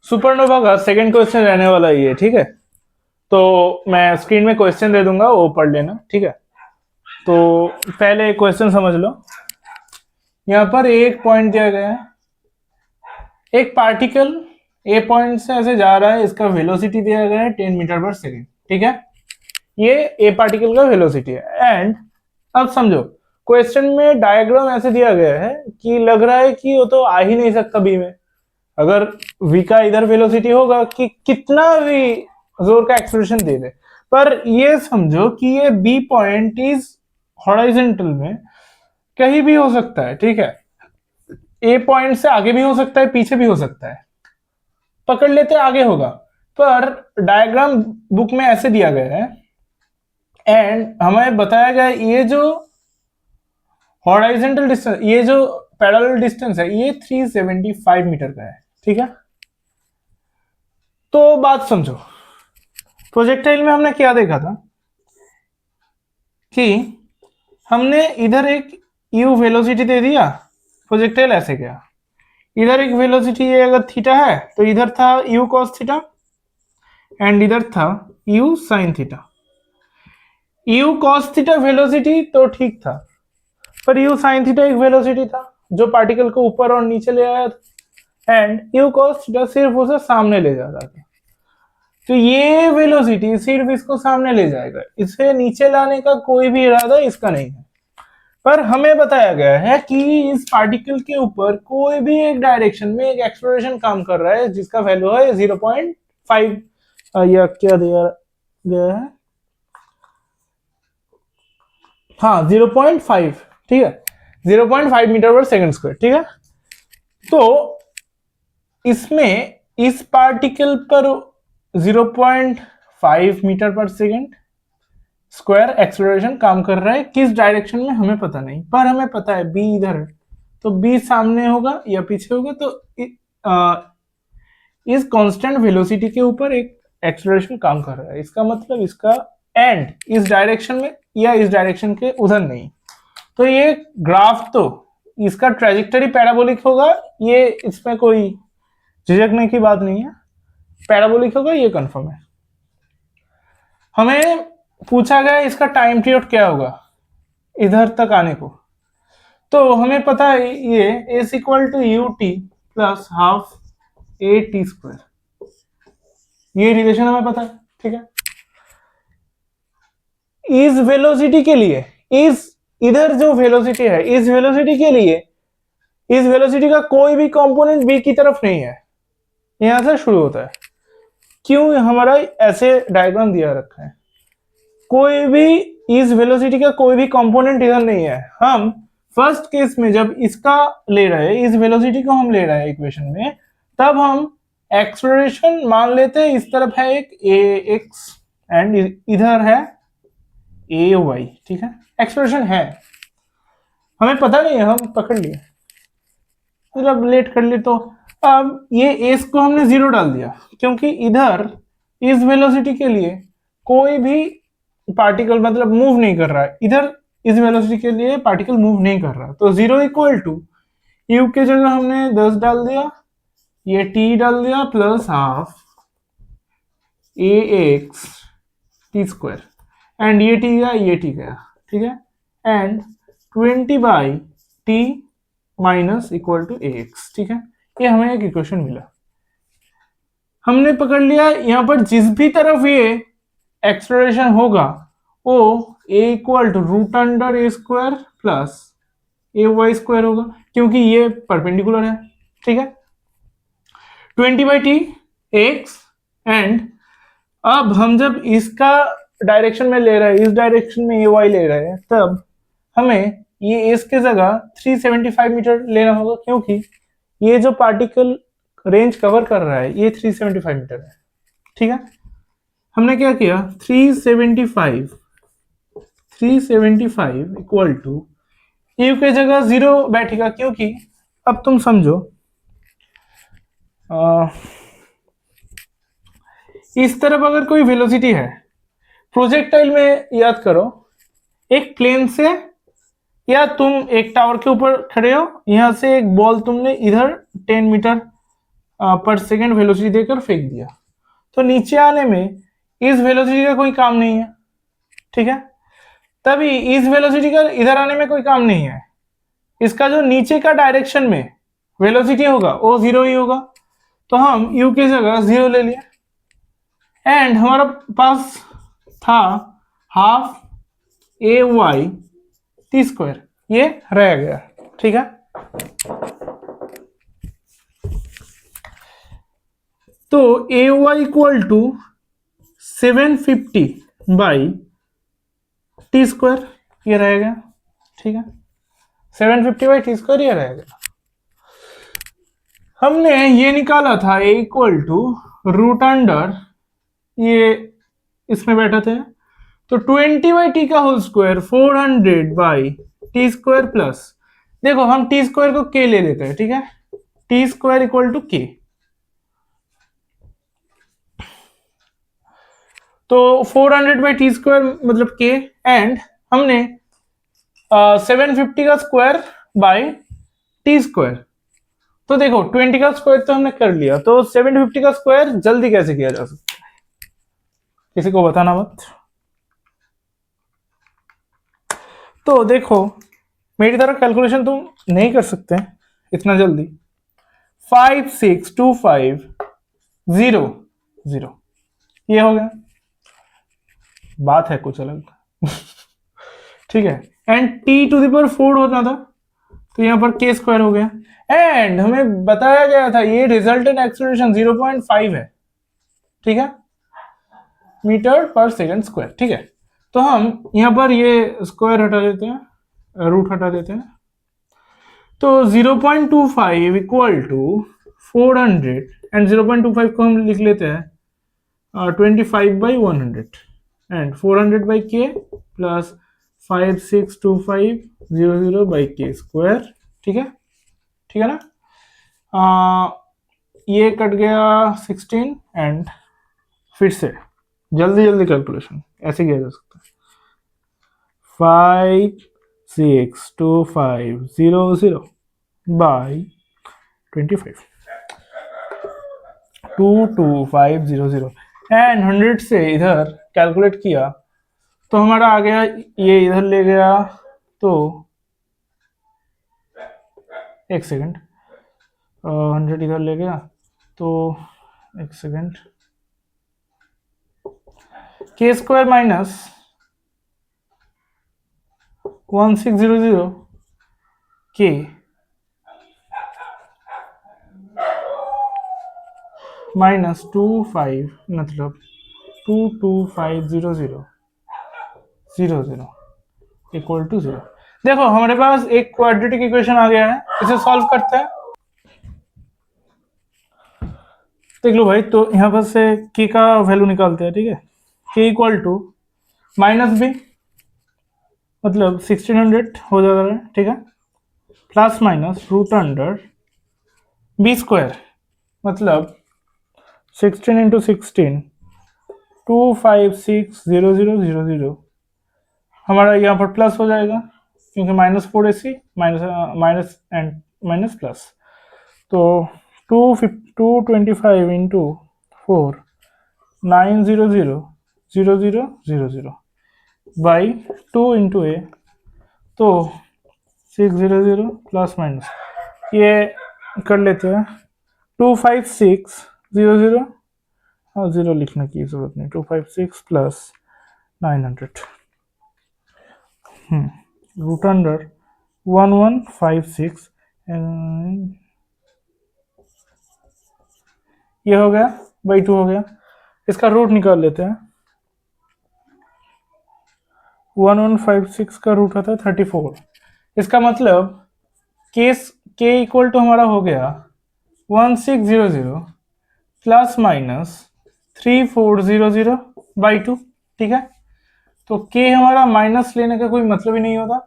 Supernova का second question रहने वाला ये, ठीक है। तो मैं स्क्रीन में क्वेश्चन दे दूंगा, वो पढ़ लेना, ठीक है। तो पहले क्वेश्चन समझ लो। यहाँ पर एक पॉइंट दिया गया है, एक पार्टिकल ए पॉइंट से ऐसे जा रहा है, इसका वेलोसिटी दिया गया है 10 मीटर पर सेकेंड, ठीक है। ये ए पार्टिकल का वेलोसिटी है। एंड अब समझो, क्वेश्चन में डायग्राम ऐसे दिया गया है कि लग रहा है कि वो तो आ ही नहीं सकता बी में। अगर v का इधर वेलोसिटी होगा कि कितना भी जोर का एक्सप्रेशन दे दे, पर ये समझो कि ये बी पॉइंट इज हॉरिजॉन्टल में कहीं भी हो सकता है, ठीक है। ए पॉइंट से आगे भी हो सकता है, पीछे भी हो सकता है, पकड़ लेते आगे होगा। पर डायग्राम बुक में ऐसे दिया गया है एंड हमें बताया गया ये जो हॉरिजॉन्टल डिस्टेंस, ये जो पैरेलल डिस्टेंस है, ये 375 मीटर का है, ठीक है। तो बात समझो, प्रोजेक्टाइल में हमने क्या देखा था कि हमने इधर एक u वेलोसिटी दे दिया, प्रोजेक्टाइल ऐसे गया। इधर एक वेलोसिटी ये अगर थीटा है तो इधर था u cos थीटा एंड इधर था u sin theta. u cos theta velocity तो ठीक था, पर u sin थीटा एक वेलोसिटी था जो पार्टिकल को ऊपर और नीचे ले आया था, एंड u cos थीटा सिर्फ उसे सामने ले जा रहा था। तो ये वेलोसिटी सिर्फ इसको सामने ले जाएगा, इसे नीचे लाने का कोई भी इरादा इसका नहीं है। पर हमें बताया गया है कि इस पार्टिकल के ऊपर कोई भी एक डायरेक्शन में एक एक्सप्लोरेशन काम कर रहा है जिसका वैल्यू है 0.5 या क्या दिया गया है, हाँ 0.5, ठीक है, 0.5 मीटर पर सेकंड स्क्वायर, ठीक है। तो इसमें इस पार्टिकल पर 0.5 मीटर पर सेकंड स्क्वायर एक्सेलरेशन काम कर रहा है, किस डायरेक्शन में हमें पता नहीं, पर हमें पता है बी इधर है, तो बी सामने होगा या पीछे होगा। तो इस कांस्टेंट वेलोसिटी के ऊपर एक एक्सेलरेशन काम कर रहा है, इसका मतलब इसका एंड इस डायरेक्शन में या इस डायरेक्शन के उधर नहीं। तो ये ग्राफ तो इसका ट्रेजेक्टरी पैराबोलिक होगा, ये इसमें कोई झिझकने की बात नहीं है, पैराबोलिक होगा, ये कंफर्म है। हमें पूछा गया इसका टाइम पीरियड क्या होगा इधर तक आने को, तो हमें पता है ये S equal to u t plus half a t square, ये रिलेशन हमें पता है, ठीक है। इस वेलोसिटी के लिए, इस इधर जो वेलोसिटी है, इस वेलोसिटी के लिए इस वेलोसिटी का कोई भी कंपोनेंट बी की तरफ नहीं है, यहां से शुरू होता है। क्यों हमारा ऐसे डायग्राम दिया रखा है, कोई भी इस वेलोसिटी का कोई भी कंपोनेंट इधर नहीं है। हम फर्स्ट केस में जब इसका ले रहे हैं, इस वेलोसिटी को हम ले रहे हैं इक्वेशन में, तब हम एक्सेलरेशन मान लेते हैं इस तरफ है एक ए एक्स एंड इधर है ए वाई, ठीक है। एक्सेलरेशन है, हमें पता नहीं है, हम पकड़ लिए, मतलब लेट कर लिए। तो अब ये एस को हमने जीरो डाल दिया क्योंकि इधर इस वेलोसिटी के लिए कोई भी पार्टिकल मतलब मूव नहीं कर रहा है, इधर इस वेलोसिटी के लिए पार्टिकल मूव नहीं कर रहा, तो जीरो इक्वल टू यू के जगह हमने 10 डाल दिया, ये टी डाल दिया plus half a x t square and ये टी गया, ये टी गया, ठीक है। And 20 by t minus equal to a x, ठीक है। ये हमें एक इक्वेशन मिला, हमने पकड़ लिया यहां पर जिस भी तरफ ये एक्सेलरेशन होगा वो A equal to root under A square plus A Y square होगा, क्योंकि ये परपेंडिकुलर है, ठीक है। 20 बाई टी एक्स एंड अब हम जब इसका डायरेक्शन में ले रहे हैं, इस डायरेक्शन में ए वाई ले रहे हैं, तब हमें ये एस के जगह 375 मीटर लेना होगा, क्योंकि ये जो पार्टिकल रेंज कवर कर रहा है ये 375 मीटर है, ठीक है। हमने क्या किया, 375 इक्वल टू यू के जगह जीरो बैठेगा, क्योंकि अब तुम समझो इस तरफ अगर कोई वेलोसिटी है, प्रोजेक्टाइल में याद करो, एक प्लेन से या तुम एक टावर के ऊपर खड़े हो, यहां से एक बॉल तुमने इधर 10 मीटर पर सेकेंड वेलोसिटी देकर फेंक दिया, तो नीचे आने में इस वेलोसिटी का कोई काम नहीं है, ठीक है। तभी इस वेलोसिटी का इधर आने में कोई काम नहीं है, इसका जो नीचे का डायरेक्शन में वेलोसिटी होगा वो जीरो ही होगा, तो हम u की जगह जीरो ले लिया, एंड हमारा पास था half A Y T square, ये रह गया, ठीक है। तो A Y equal to 750 by T square, ये रहेगा, ठीक है। 750 बाई टी स्क्वायर ये रहेगा। हमने ये निकाला था a equal to root under, ये इसमें बैठा थे, तो 20 बाई टी का whole square 400 by T square plus, देखो हम टी स्क्वायर को के ले लेते हैं, ठीक है। टी स्क्वायर इक्वल टू के, तो 400 बाई टी स्क्वायर मतलब के, एंड हमने 750 का स्क्वायर बाई टी स्क्वायर, तो देखो 20 का स्क्वायर तो हमने कर लिया, तो 750 का स्क्वायर जल्दी कैसे किया जा सकता है, किसी को बताना मत। तो देखो मेरी तरह कैलकुलेशन तुम नहीं कर सकते इतना जल्दी। 5 6 2 5 0 0, ये हो गया, बात है कुछ अलग ठीक है। And t to the power 4 होना था, तो यहां पर के स्क्वायर हो गया, एंड हमें बताया गया था ये रिजल्टेंट एक्सेलरेशन 0.5 है, ठीक है, मीटर पर सेकंड स्क्वायर, ठीक है। तो हम यहां पर ये स्क्वायर हटा देते हैं, रूट हटा देते हैं, तो 0.25 इक्वल टू 400, एंड 0.25 को हम लिख लेते हैं 25 बाई 100, एंड 400 बाई के प्लस 562500 बाई के स्क्वायर, ठीक है, ठीक है ना। ये कट गया 16, एंड फिर से जल्दी जल्दी कैलकुलेशन ऐसे किया जा सकता है। 562500 बाई 25 22500, एंड 100 से इधर कैलकुलेट किया तो हमारा आ गया, ये इधर ले गया, तो एक सेकंड, 100 इधर ले गया, तो एक सेकंड, के स्क्वायर माइनस 1600 के माइनस 25 मतलब 22500 इक्वल टू 0। देखो हमारे पास एक क्वाड्रेटिक इक्वेशन आ गया है, इसे सॉल्व करते हैं। देख लो भाई, तो यहाँ पर से के का वैल्यू निकालते हैं, ठीक है। के इक्वल टू माइनस बी मतलब 1600 हो जाता है, ठीक है, plus minus root under b square मतलब 16 इंटू 16 2560000, हमारा यहाँ पर प्लस हो जाएगा क्योंकि minus 4ac minus and minus plus, तो 225 इंटू 4 9000000 बाई 2 इंटू ए, तो 600 प्लस माइनस ये कर लेते हैं 25600, हाँ जीरो लिखने की जरूरत नहीं, 256 प्लस 900 रूट अंडर 1156, ये हो गया बाई 2 हो गया, इसका रूट निकाल लेते हैं। 1156 का रूट होता है 34, इसका मतलब के इक्वल टू हमारा हो गया 1600 प्लस माइनस 3400 बाई 2, ठीक है। तो के हमारा माइनस लेने का कोई मतलब ही नहीं होता,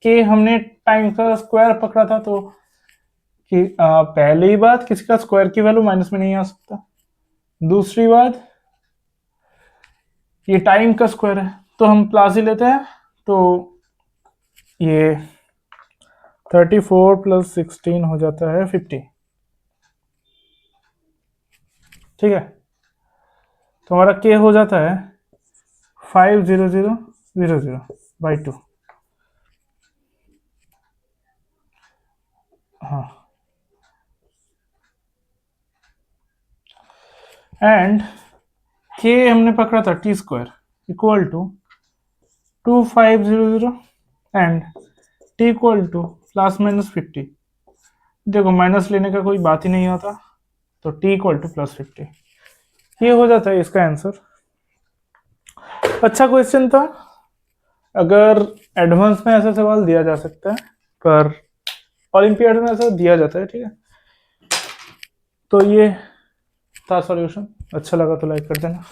के हमने टाइम का स्क्वायर पकड़ा था, तो कि पहली ही बात किसी का स्क्वायर की वैल्यू माइनस में नहीं आ सकता, दूसरी बात ये टाइम का स्क्वायर है तो हम प्लस ही लेते हैं, तो ये 34 प्लस 16 हो जाता है 50, ठीक है, तुम्हारा के हो जाता है 50000/2। हाँ, एंड के हमने पकड़ा था t² equal to 2500 and t equal to +-50। देखो माइनस लेने का कोई बात ही नहीं होता, तो टी इक्वल टू +50, ये हो जाता है इसका आंसर। अच्छा क्वेश्चन था, अगर एडवांस में ऐसा सवाल दिया जा सकता है, पर ओलंपियाड में ऐसा दिया जाता है, ठीक है। तो ये था सॉल्यूशन, अच्छा लगा तो लाइक कर देना।